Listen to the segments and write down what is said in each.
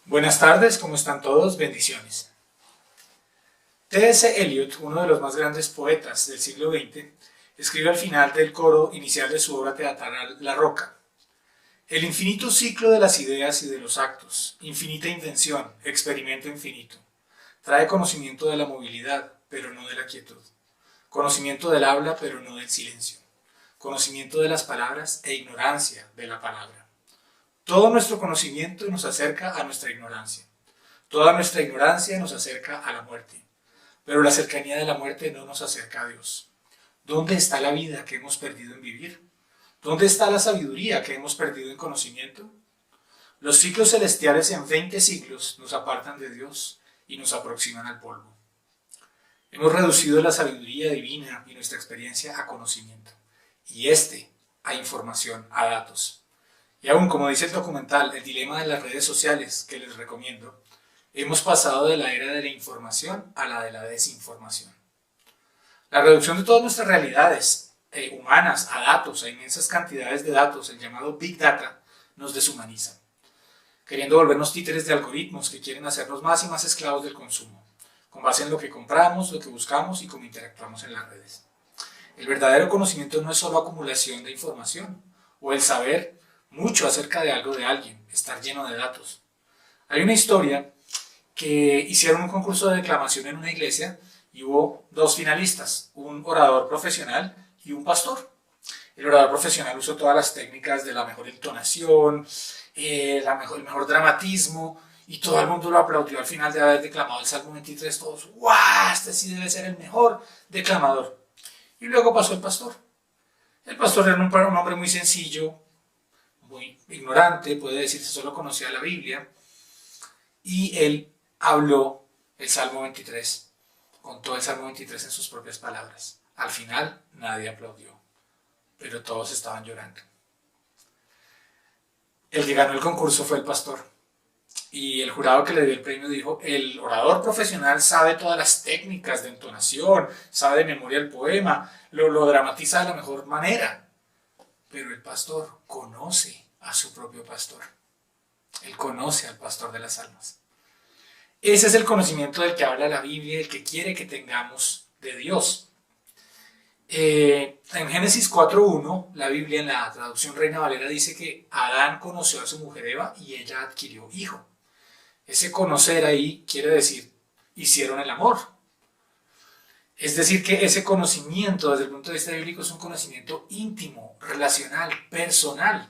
Buenas tardes, ¿cómo están todos? Bendiciones. T.S. Eliot, uno de los más grandes poetas del siglo XX, escribe al final del coro inicial de su obra teatral La Roca: el infinito ciclo de las ideas y de los actos, infinita invención, experimento infinito, trae conocimiento de la movilidad, pero no de la quietud, conocimiento del habla, pero no del silencio, conocimiento de las palabras e ignorancia de la palabra. Todo nuestro conocimiento nos acerca a nuestra ignorancia. Toda nuestra ignorancia nos acerca a la muerte. Pero la cercanía de la muerte no nos acerca a Dios. ¿Dónde está la vida que hemos perdido en vivir? ¿Dónde está la sabiduría que hemos perdido en conocimiento? Los ciclos celestiales en 20 siglos nos apartan de Dios y nos aproximan al polvo. Hemos reducido la sabiduría divina y nuestra experiencia a conocimiento, y a información, a datos. Y aún, como dice el documental El dilema de las redes sociales, que les recomiendo, hemos pasado de la era de la información a la de la desinformación. La reducción de todas nuestras realidades humanas a datos, a inmensas cantidades de datos, el llamado Big Data, nos deshumaniza, queriendo volvernos títeres de algoritmos que quieren hacernos más y más esclavos del consumo, con base en lo que compramos, lo que buscamos y cómo interactuamos en las redes. El verdadero conocimiento no es solo acumulación de información o el saber mucho acerca de algo de alguien, estar lleno de datos. Hay una historia que hicieron un concurso de declamación en una iglesia y hubo dos finalistas, un orador profesional y un pastor. El orador profesional usó todas las técnicas de la mejor entonación, el mejor dramatismo, y todo el mundo lo aplaudió al final de haber declamado el Salmo 23, todos, ¡guau! Este sí debe ser el mejor declamador. Y luego pasó el pastor. El pastor era un hombre muy sencillo, muy ignorante, puede decirse solo conocía la Biblia, y él habló el Salmo 23, contó el Salmo 23 en sus propias palabras. Al final nadie aplaudió, pero todos estaban llorando. El que ganó el concurso fue el pastor, y el jurado que le dio el premio dijo: el orador profesional sabe todas las técnicas de entonación, sabe de memoria el poema, lo dramatiza de la mejor manera, pero el pastor conoce a su propio pastor. Él conoce al pastor de las almas. Ese es el conocimiento del que habla la Biblia, el que quiere que tengamos de Dios. En Génesis 4.1, la Biblia en la traducción Reina Valera dice que Adán conoció a su mujer Eva y ella adquirió hijo. Ese conocer ahí quiere decir, hicieron el amor. Es decir, que ese conocimiento desde el punto de vista bíblico es un conocimiento íntimo, relacional, personal.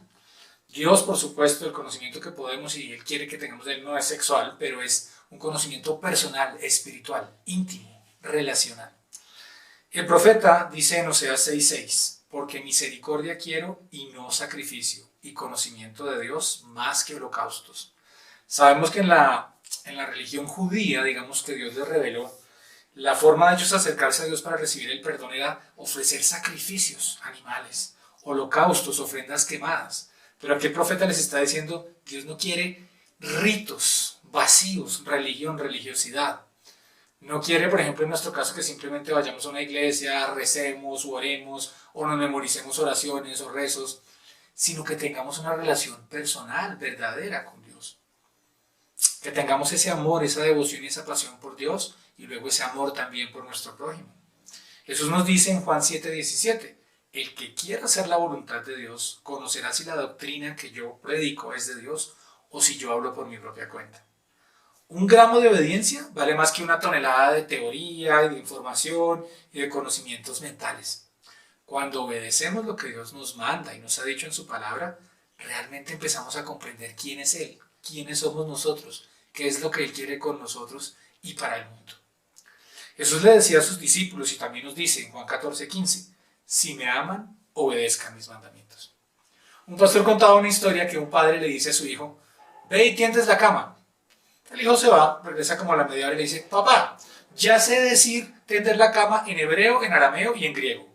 Dios, por supuesto, el conocimiento que podemos y Él quiere que tengamos de Él no es sexual, pero es un conocimiento personal, espiritual, íntimo, relacional. El profeta dice en Oseas 6.6, porque misericordia quiero y no sacrificio, y conocimiento de Dios más que holocaustos. Sabemos que en la religión judía, digamos que Dios les reveló, la forma de ellos acercarse a Dios para recibir el perdón era ofrecer sacrificios, animales, holocaustos, ofrendas quemadas. Pero aquí el profeta les está diciendo, Dios no quiere ritos vacíos, religión, religiosidad. No quiere, por ejemplo, en nuestro caso, que simplemente vayamos a una iglesia, recemos o oremos, o nos memoricemos oraciones o rezos, sino que tengamos una relación personal, verdadera con Dios. Que tengamos ese amor, esa devoción y esa pasión por Dios, y luego ese amor también por nuestro prójimo. Jesús nos dice en Juan 7:17, el que quiera hacer la voluntad de Dios, conocerá si la doctrina que yo predico es de Dios o si yo hablo por mi propia cuenta. Un gramo de obediencia vale más que una tonelada de teoría y de información y de conocimientos mentales. Cuando obedecemos lo que Dios nos manda y nos ha dicho en su palabra, realmente empezamos a comprender quién es Él, quiénes somos nosotros, qué es lo que Él quiere con nosotros y para el mundo. Jesús le decía a sus discípulos y también nos dice en Juan 14:15, si me aman, obedezcan mis mandamientos. Un pastor contaba una historia que un padre le dice a su hijo, ve y tiendes la cama. El hijo se va, regresa como a la media hora y le dice, papá, ya sé decir tender la cama en hebreo, en arameo y en griego.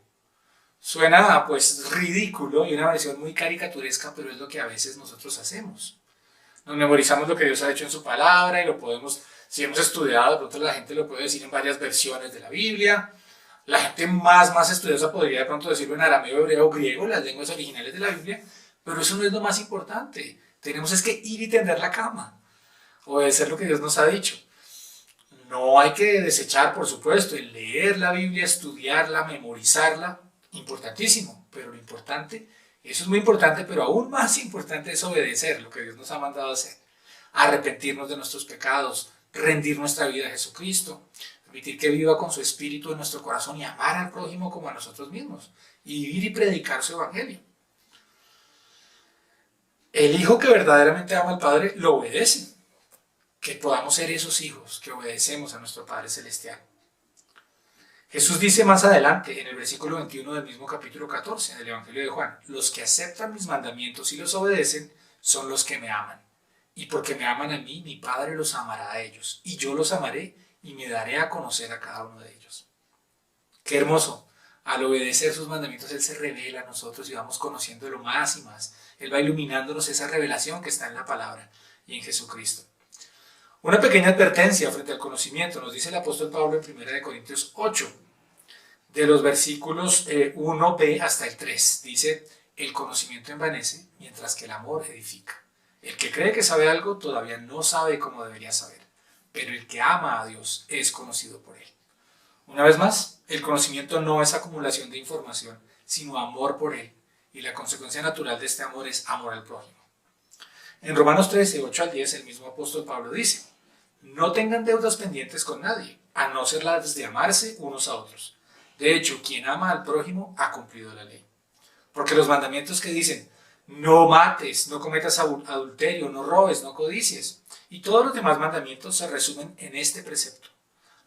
Suena pues ridículo y una versión muy caricaturesca, pero es lo que a veces nosotros hacemos. Nos memorizamos lo que Dios ha hecho en su palabra y lo podemos, si hemos estudiado, de pronto la gente lo puede decir en varias versiones de la Biblia. La gente más estudiosa podría de pronto decirlo en arameo, hebreo, griego, las lenguas originales de la Biblia, pero eso no es lo más importante. Tenemos es que ir y tender la cama. obedecer lo que Dios nos ha dicho. No hay que desechar, por supuesto, el leer la Biblia, estudiarla, memorizarla, importantísimo, pero lo importante, eso es muy importante, pero aún más importante es obedecer lo que Dios nos ha mandado a hacer, arrepentirnos de nuestros pecados, rendir nuestra vida a Jesucristo, permitir que viva con su espíritu en nuestro corazón y amar al prójimo como a nosotros mismos, y vivir y predicar su evangelio. El hijo que verdaderamente ama al Padre lo obedece. Que podamos ser esos hijos que obedecemos a nuestro Padre Celestial. Jesús dice más adelante, en el versículo 21 del mismo capítulo 14 del Evangelio de Juan, los que aceptan mis mandamientos y los obedecen son los que me aman. Y porque me aman a mí, mi Padre los amará a ellos. Y yo los amaré y me daré a conocer a cada uno de ellos. Qué hermoso. Al obedecer sus mandamientos, Él se revela a nosotros y vamos conociéndolo más y más. Él va iluminándonos esa revelación que está en la palabra y en Jesucristo. Una pequeña advertencia frente al conocimiento, nos dice el apóstol Pablo en 1 Corintios 8, de los versículos 1b hasta el 3. Dice, el conocimiento envanece, mientras que el amor edifica. El que cree que sabe algo todavía no sabe cómo debería saber, pero el que ama a Dios es conocido por Él. Una vez más, el conocimiento no es acumulación de información, sino amor por Él, y la consecuencia natural de este amor es amor al prójimo. En Romanos 13, 8 al 10, el mismo apóstol Pablo dice, no tengan deudas pendientes con nadie, a no ser las de amarse unos a otros. De hecho, quien ama al prójimo ha cumplido la ley. Porque los mandamientos que dicen, no mates, no cometas adulterio, no robes, no codicies, y todos los demás mandamientos se resumen en este precepto.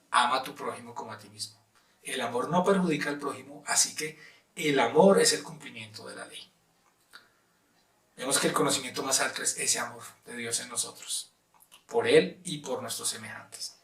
Ama a tu prójimo como a ti mismo. El amor no perjudica al prójimo, así que el amor es el cumplimiento de la ley. Vemos que el conocimiento más alto es ese amor de Dios en nosotros, por Él y por nuestros semejantes.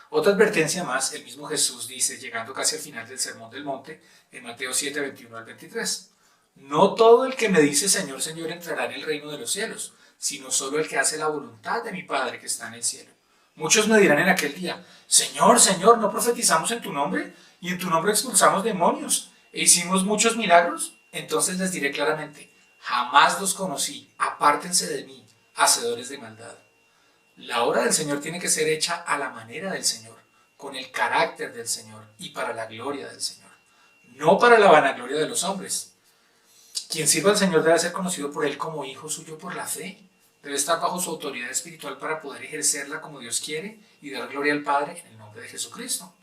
Otra advertencia más, el mismo Jesús dice, llegando casi al final del Sermón del Monte, en Mateo 7, 21 al 23. No todo el que me dice Señor, Señor entrará en el reino de los cielos, sino solo el que hace la voluntad de mi Padre que está en el cielo. Muchos me dirán en aquel día, Señor, Señor, ¿no profetizamos en tu nombre? Y en tu nombre expulsamos demonios, e hicimos muchos milagros. Entonces les diré claramente, jamás los conocí, apártense de mí, hacedores de maldad. La obra del Señor tiene que ser hecha a la manera del Señor, con el carácter del Señor y para la gloria del Señor, no para la vanagloria de los hombres. Quien sirva al Señor debe ser conocido por Él como hijo suyo por la fe. Debe estar bajo su autoridad espiritual para poder ejercerla como Dios quiere y dar gloria al Padre en el nombre de Jesucristo.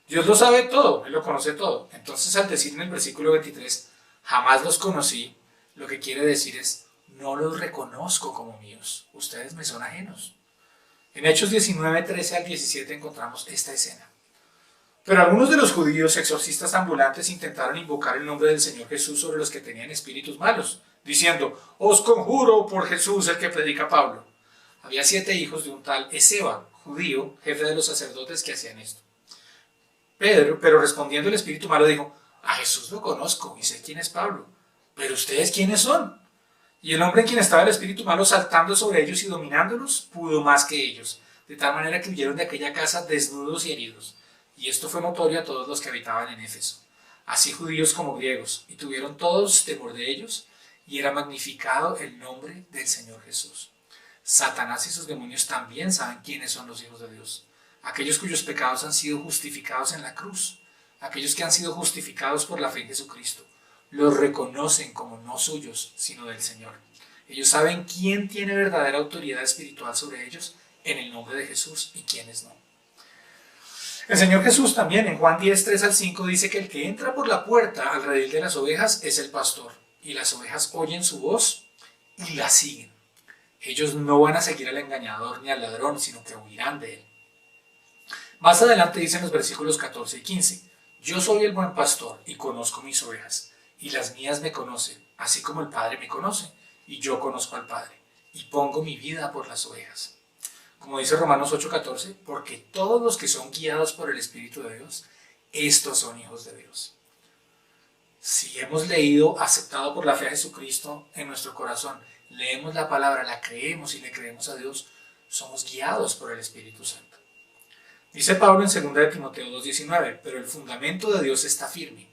Dios lo sabe todo, Él lo conoce todo. Entonces al decir en el versículo 23, jamás los conocí, lo que quiere decir es, no los reconozco como míos, ustedes me son ajenos. En Hechos 19, 13 al 17 encontramos esta escena. Pero algunos de los judíos exorcistas ambulantes intentaron invocar el nombre del Señor Jesús sobre los que tenían espíritus malos, diciendo, os conjuro por Jesús el que predica Pablo. Había 7 hijos de un tal Esceva, judío, jefe de los sacerdotes que hacían esto. Pero respondiendo el espíritu malo dijo, a Jesús lo conozco y sé quién es Pablo, pero ustedes quiénes son. Y el hombre en quien estaba el espíritu malo saltando sobre ellos y dominándolos, pudo más que ellos, de tal manera que huyeron de aquella casa desnudos y heridos. Y esto fue notorio a todos los que habitaban en Éfeso, así judíos como griegos, y tuvieron todos temor de ellos, y era magnificado el nombre del Señor Jesús. Satanás y sus demonios también saben quiénes son los hijos de Dios, aquellos cuyos pecados han sido justificados en la cruz, aquellos que han sido justificados por la fe en Jesucristo. Los reconocen como no suyos, sino del Señor. Ellos saben quién tiene verdadera autoridad espiritual sobre ellos en el nombre de Jesús y quiénes no. El Señor Jesús también en Juan 10, 3 al 5 dice que el que entra por la puerta al redil de las ovejas es el pastor, y las ovejas oyen su voz y la siguen. Ellos no van a seguir al engañador ni al ladrón, sino que huirán de él. Más adelante dice en los versículos 14 y 15, yo soy el buen pastor y conozco mis ovejas, y las mías me conocen, así como el Padre me conoce, y yo conozco al Padre, y pongo mi vida por las ovejas. Como dice Romanos 8:14, porque todos los que son guiados por el Espíritu de Dios, estos son hijos de Dios. Si hemos leído, aceptado por la fe a Jesucristo en nuestro corazón, leemos la palabra, la creemos y le creemos a Dios, somos guiados por el Espíritu Santo. Dice Pablo en 2 Timoteo 2:19, pero el fundamento de Dios está firme,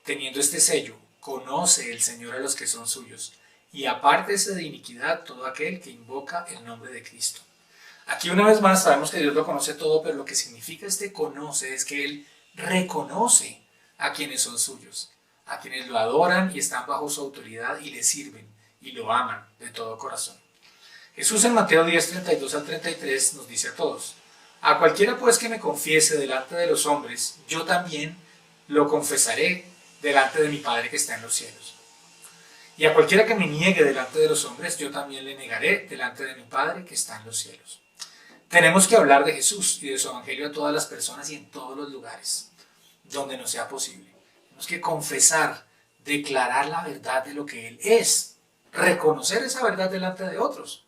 teniendo este sello, conoce el Señor a los que son suyos, y apártese de iniquidad todo aquel que invoca el nombre de Cristo. Aquí una vez más sabemos que Dios lo conoce todo, pero lo que significa este conoce es que Él reconoce a quienes son suyos, a quienes lo adoran y están bajo su autoridad y le sirven y lo aman de todo corazón. Jesús en Mateo 10, 32 al 33 nos dice a todos: a cualquiera pues que me confiese delante de los hombres, yo también lo confesaré delante de mi Padre que está en los cielos. Y a cualquiera que me niegue delante de los hombres, yo también le negaré delante de mi Padre que está en los cielos. Tenemos que hablar de Jesús y de su evangelio a todas las personas y en todos los lugares donde nos sea posible. Tenemos que confesar, declarar la verdad de lo que Él es, reconocer esa verdad delante de otros.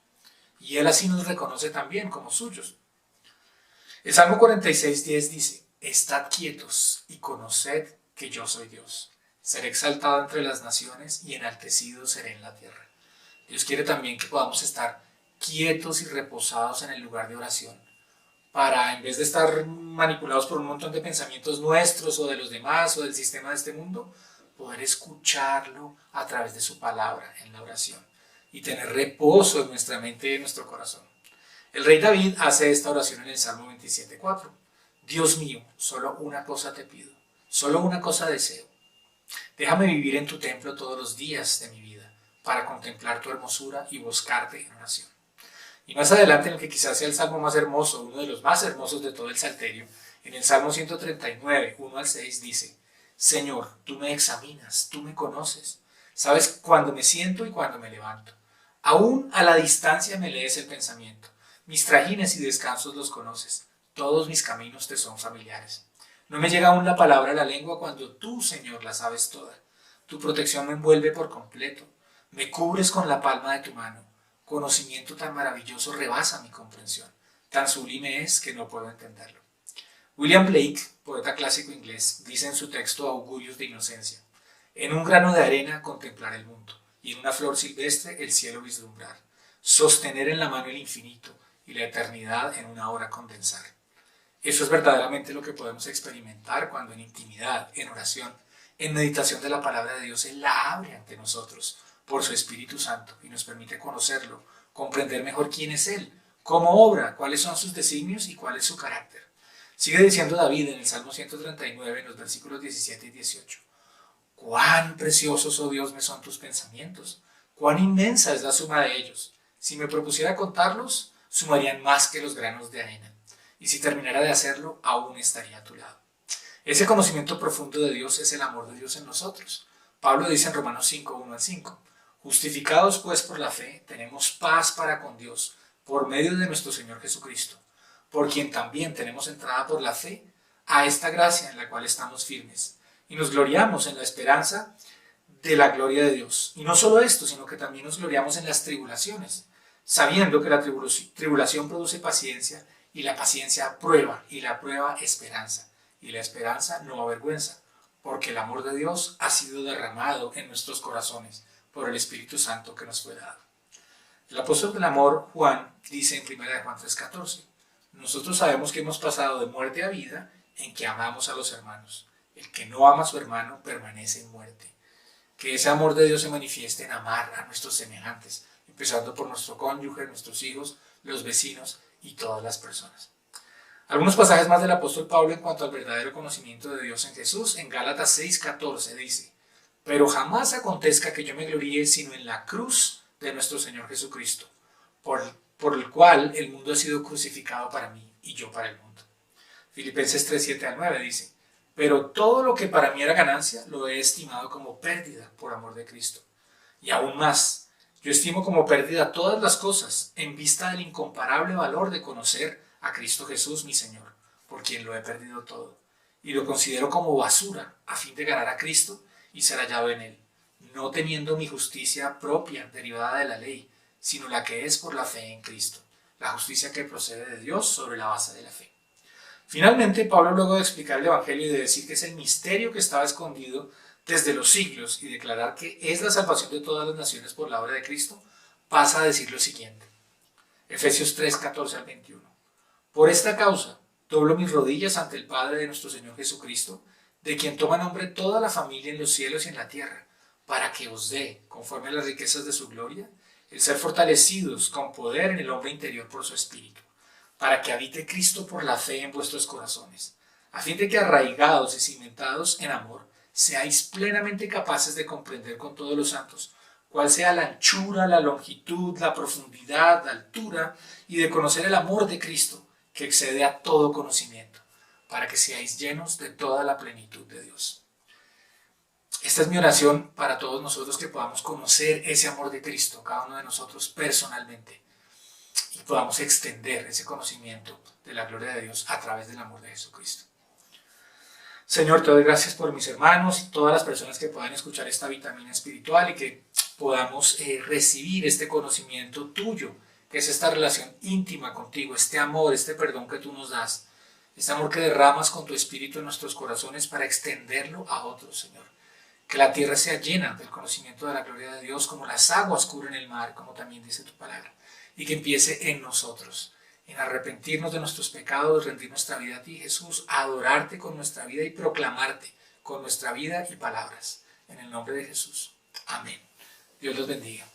Y Él así nos reconoce también como suyos. El Salmo 46:10 dice: estad quietos y conoced que yo soy Dios. Seré exaltado entre las naciones y enaltecido seré en la tierra. Dios quiere también que podamos estar quietos y reposados en el lugar de oración, para, en vez de estar manipulados por un montón de pensamientos nuestros o de los demás o del sistema de este mundo, poder escucharlo a través de su palabra en la oración y tener reposo en nuestra mente y en nuestro corazón. El rey David hace esta oración en el Salmo 27:4. Dios mío, solo una cosa te pido, solo una cosa deseo. Déjame vivir en tu templo todos los días de mi vida, para contemplar tu hermosura y buscarte en oración. Y más adelante, en el que quizás sea el salmo más hermoso, uno de los más hermosos de todo el Salterio, en el Salmo 139, 1 al 6, dice: Señor, tú me examinas, tú me conoces, sabes cuándo me siento y cuándo me levanto. Aún a la distancia me lees el pensamiento, mis trajines y descansos los conoces, todos mis caminos te son familiares. No me llega aún la palabra a la lengua cuando tú, Señor, la sabes toda. Tu protección me envuelve por completo, me cubres con la palma de tu mano. Conocimiento tan maravilloso rebasa mi comprensión, tan sublime es que no puedo entenderlo. William Blake, poeta clásico inglés, dice en su texto Augurios de Inocencia: en un grano de arena contemplar el mundo, y en una flor silvestre el cielo vislumbrar, sostener en la mano el infinito y la eternidad en una hora condensar. Eso es verdaderamente lo que podemos experimentar cuando en intimidad, en oración, en meditación de la palabra de Dios, Él la abre ante nosotros por su Espíritu Santo y nos permite conocerlo, comprender mejor quién es Él, cómo obra, cuáles son sus designios y cuál es su carácter. Sigue diciendo David en el Salmo 139, en los versículos 17 y 18: cuán preciosos, oh Dios, me son tus pensamientos, cuán inmensa es la suma de ellos. Si me propusiera contarlos, sumarían más que los granos de arena. Y si terminara de hacerlo, aún estaría a tu lado. Ese conocimiento profundo de Dios es el amor de Dios en nosotros. Pablo dice en Romanos 5, 1 al 5: justificados pues por la fe, tenemos paz para con Dios, por medio de nuestro Señor Jesucristo, por quien también tenemos entrada por la fe a esta gracia en la cual estamos firmes, y nos gloriamos en la esperanza de la gloria de Dios. Y no solo esto, sino que también nos gloriamos en las tribulaciones, sabiendo que la tribulación produce paciencia, y la paciencia prueba, y la prueba esperanza, y la esperanza no avergüenza, porque el amor de Dios ha sido derramado en nuestros corazones por el Espíritu Santo que nos fue dado. El apóstol del amor, Juan, dice en 1 Juan 3:14: nosotros sabemos que hemos pasado de muerte a vida en que amamos a los hermanos. El que no ama a su hermano permanece en muerte. Que ese amor de Dios se manifieste en amar a nuestros semejantes, empezando por nuestro cónyuge, nuestros hijos, los vecinos y todas las personas. Algunos pasajes más del apóstol Pablo en cuanto al verdadero conocimiento de Dios en Jesús. En Gálatas 6:14 dice: pero jamás acontezca que yo me gloríe sino en la cruz de nuestro Señor Jesucristo, por el cual el mundo ha sido crucificado para mí y yo para el mundo. Filipenses 3:7-9 dice: pero todo lo que para mí era ganancia lo he estimado como pérdida por amor de Cristo. Y aún más, yo estimo como pérdida todas las cosas en vista del incomparable valor de conocer a Cristo Jesús mi Señor, por quien lo he perdido todo, y lo considero como basura a fin de ganar a Cristo y ser hallado en Él, no teniendo mi justicia propia derivada de la ley, sino la que es por la fe en Cristo, la justicia que procede de Dios sobre la base de la fe. Finalmente, Pablo, luego de explicar el Evangelio y de decir que es el misterio que estaba escondido desde los siglos y declarar que es la salvación de todas las naciones por la obra de Cristo, pasa a decir lo siguiente. Efesios 3:14-21. Por esta causa, doblo mis rodillas ante el Padre de nuestro Señor Jesucristo, de quien toma nombre toda la familia en los cielos y en la tierra, para que os dé, conforme a las riquezas de su gloria, el ser fortalecidos con poder en el hombre interior por su Espíritu, para que habite Cristo por la fe en vuestros corazones, a fin de que arraigados y cimentados en amor, seáis plenamente capaces de comprender con todos los santos cuál sea la anchura, la longitud, la profundidad, la altura, y de conocer el amor de Cristo, que excede a todo conocimiento, para que seáis llenos de toda la plenitud de Dios. Esta es mi oración para todos nosotros, que podamos conocer ese amor de Cristo, cada uno de nosotros personalmente, y podamos extender ese conocimiento de la gloria de Dios a través del amor de Jesucristo. Señor, te doy gracias por mis hermanos y todas las personas que puedan escuchar esta vitamina espiritual, y que podamos recibir este conocimiento tuyo, que es esta relación íntima contigo, este amor, este perdón que tú nos das, este amor que derramas con tu Espíritu en nuestros corazones para extenderlo a otros, Señor. Que la tierra sea llena del conocimiento de la gloria de Dios, como las aguas cubren el mar, como también dice tu palabra, y que empiece en nosotros, en arrepentirnos de nuestros pecados, rendir nuestra vida a ti, Jesús, adorarte con nuestra vida y proclamarte con nuestra vida y palabras. En el nombre de Jesús. Amén. Dios los bendiga.